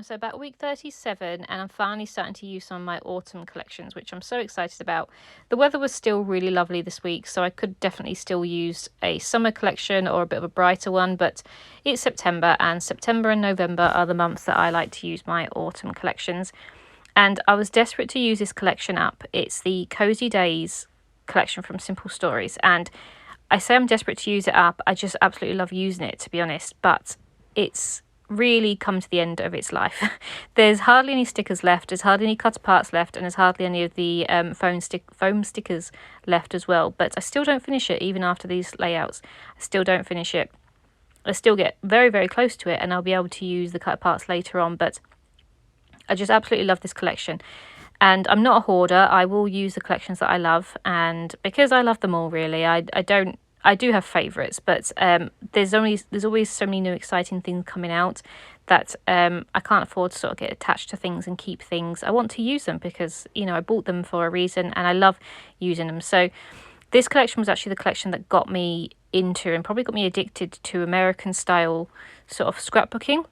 So about week 37, and I'm finally starting to use some of my autumn collections, which I'm so excited about. The weather was still really lovely this week, so I could definitely still use a summer collection or a bit of a brighter one, but it's September, and September and November are the months that I like to use my autumn collections. And I was desperate to use this collection up. It's the Cozy Days collection from Simple Stories, and I say I'm desperate to use it up. I just absolutely love using it, to be honest, but it's really come to the end of its life. There's hardly any stickers left, there's hardly any cut parts left, and there's hardly any of the foam stickers left as well. But I still don't finish it, even after these layouts. I still don't finish it. I still get very, very close to it, and I'll be able to use the cut parts later on, but I just absolutely love this collection. And I'm not a hoarder. I will use the collections that I love, and because I love them all, really, I do have favourites, but there's always so many new exciting things coming out that I can't afford to sort of get attached to things and keep things. I want to use them because, you know, I bought them for a reason and I love using them. So this collection was actually the collection that got me into and probably got me addicted to American style sort of scrapbooking.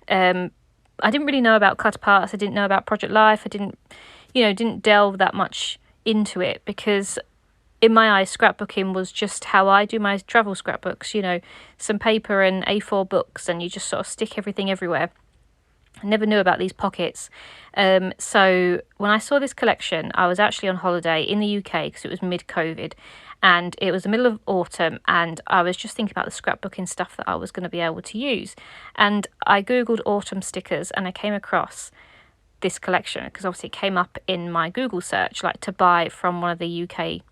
I didn't really know about cut parts. I didn't know about Project Life. I didn't delve that much into it because in my eyes, scrapbooking was just how I do my travel scrapbooks, you know, some paper and A4 books, and you just sort of stick everything everywhere. I never knew about these pockets. So when I saw this collection, I was actually on holiday in the UK because it was mid-COVID, and it was the middle of autumn, and I was just thinking about the scrapbooking stuff that I was going to be able to use. And I Googled autumn stickers, and I came across this collection because obviously it came up in my Google search, like to buy from one of the UK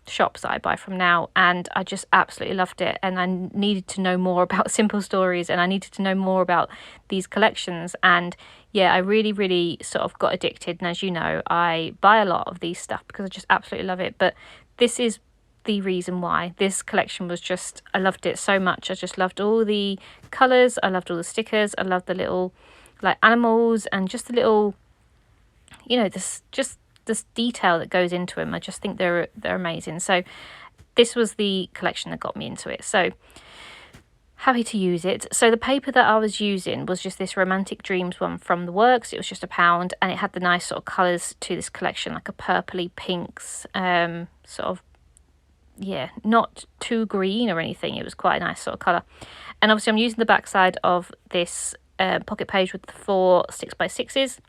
shops that I buy from now, and I just absolutely loved it, and I needed to know more about Simple Stories, and I needed to know more about these collections. And yeah, I really sort of got addicted, and as you know, I buy a lot of these stuff because I just absolutely love it. But this is the reason why this collection was just, I loved it so much. I just loved all the colours, I loved all the stickers, I loved the little like animals and just the little, you know, this detail that goes into them. I just think they're amazing. So this was the collection that got me into it. So happy to use it. So the paper that I was using was just this Romantic Dreams one from the Works. It was just £1, and it had the nice sort of colours to this collection, like a purpley pinks, sort of, yeah, not too green or anything. It was quite a nice sort of colour. And obviously I'm using the backside of this pocket page with the 4 6x6s.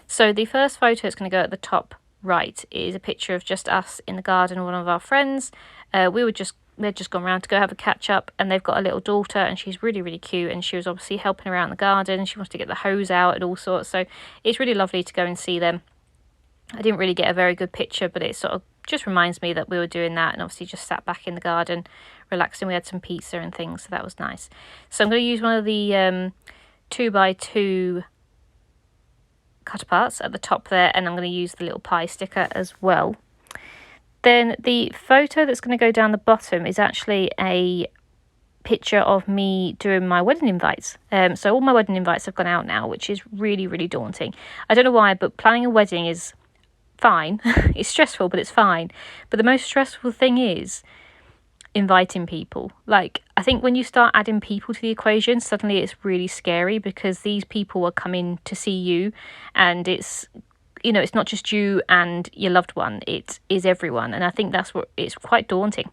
So the first photo is going to go at the top right is a picture of just us in the garden, one of our friends. They'd just gone round to go have a catch up, and they've got a little daughter, and she's really cute, and she was obviously helping around the garden. She wants to get the hose out and all sorts, so it's really lovely to go and see them. I didn't really get a very good picture, but it sort of just reminds me that we were doing that, and obviously just sat back in the garden relaxing. We had some pizza and things, so that was nice. So I'm going to use one of the 2x2 cut parts at the top there, and I'm going to use the little pie sticker as well. Then the photo that's going to go down the bottom is actually a picture of me doing my wedding invites. So all my wedding invites have gone out now, which is really daunting. I don't know why, but planning a wedding is fine. It's stressful, but it's fine. But the most stressful thing is inviting people. Like, I think when you start adding people to the equation, suddenly it's really scary because these people are coming to see you, and it's, you know, it's not just you and your loved one, it is everyone. And I think that's what, it's quite daunting.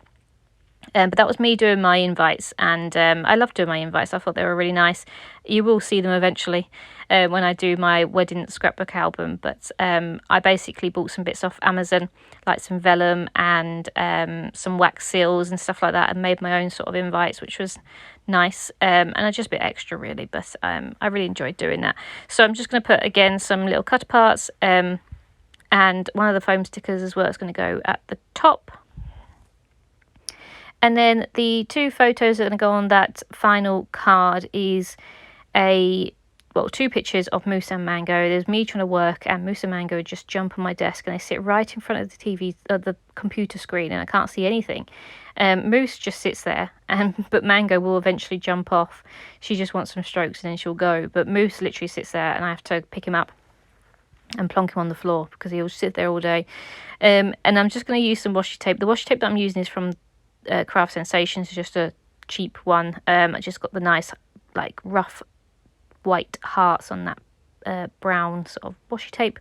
But that was me doing my invites, and I love doing my invites. I thought they were really nice. You will see them eventually when I do my wedding scrapbook album, but I basically bought some bits off Amazon, like some vellum and some wax seals and stuff like that, and made my own sort of invites, which was nice, and I just a bit extra really, but I really enjoyed doing that. So I'm just going to put again some little cut parts and one of the foam stickers as well is going to go at the top. And then the 2 photos that are going to go on that final card is 2 pictures of Moose and Mango. There's me trying to work, and Moose and Mango just jump on my desk, and they sit right in front of the TV, the computer screen, and I can't see anything. Moose just sits there, but Mango will eventually jump off. She just wants some strokes and then she'll go. But Moose literally sits there, and I have to pick him up and plonk him on the floor because he'll sit there all day. And I'm just going to use some washi tape. The washi tape that I'm using is from Craft Sensations, just a cheap one. I just got the nice like rough white hearts on that brown sort of washi tape.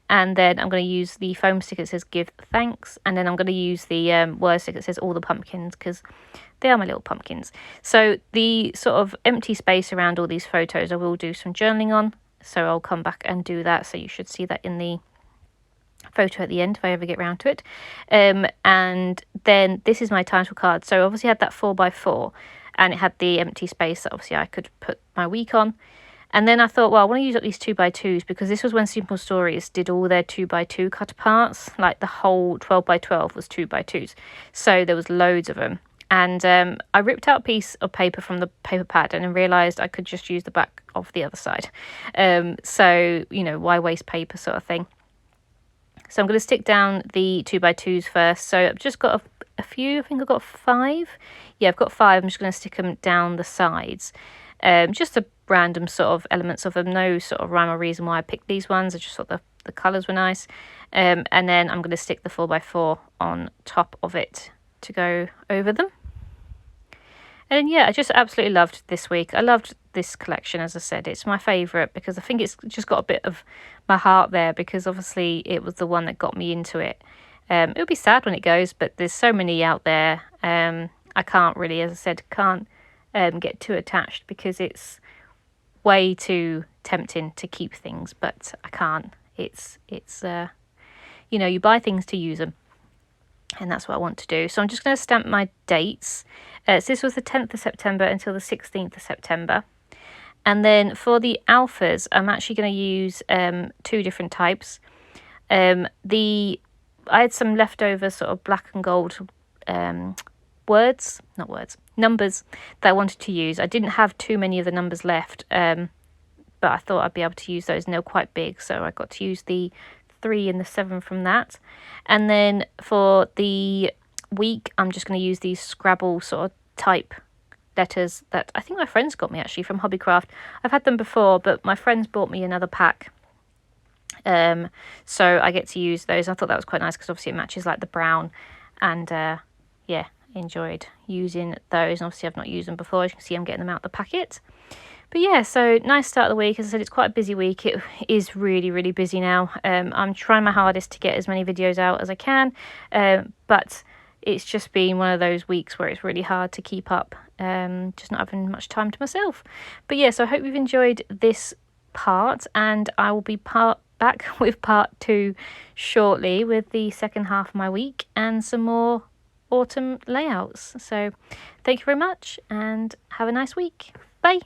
And then I'm going to use the foam sticker that says give thanks, and then I'm going to use the word sticker that says all the pumpkins, because they are my little pumpkins. So the sort of empty space around all these photos I will do some journaling on, so I'll come back and do that. So you should see that in the photo at the end if I ever get round to it. And then this is my title card. So obviously I had that 4x4 and it had the empty space that obviously I could put my week on. And then I thought, well, I want to use up these 2x2s, because this was when Simple Stories did all their 2x2 cut aparts. Like the whole 12x12 was 2x2s. So there was loads of them. And I ripped out a piece of paper from the paper pad and then realised I could just use the back of the other side. So, you know, why waste paper sort of thing. So I'm going to stick down the 2x2s first. So I've just got a few, I think I've got 5. Yeah, I've got 5. I'm just going to stick them down the sides. Just the random sort of elements of them. No sort of rhyme or reason why I picked these ones. I just thought the colours were nice. And then I'm going to stick the 4x4 on top of it to go over them. And yeah, I just absolutely loved this week. I loved this collection, as I said. It's my favourite because I think it's just got a bit of my heart there, because obviously it was the one that got me into it. It'll be sad when it goes, but there's so many out there. I can't really, as I said, can't get too attached, because it's way too tempting to keep things, but I can't. It's you know, you buy things to use them, and that's what I want to do. So I'm just going to stamp my dates. So this was the 10th of September until the 16th of September. And then for the alphas, I'm actually going to use 2 different types. I had some leftover sort of black and gold numbers that I wanted to use. I didn't have too many of the numbers left, but I thought I'd be able to use those, and they were quite big, so I got to use the 3 and the 7 from that. And then for the week, I'm just going to use these Scrabble sort of type letters that I think my friends got me actually from Hobbycraft. I've had them before, but my friends bought me another pack, so I get to use those. I thought that was quite nice because obviously it matches like the brown, and yeah, enjoyed using those. And obviously I've not used them before. As you can see, I'm getting them out of the packet. But yeah, so nice start of the week. As I said, it's quite a busy week. It is really, really busy now. I'm trying my hardest to get as many videos out as I can, but it's just been one of those weeks where it's really hard to keep up, just not having much time to myself. But yeah, so I hope you've enjoyed this part, and I will be back with part 2 shortly, with the second half of my week and some more autumn layouts. So thank you very much and have a nice week. Bye.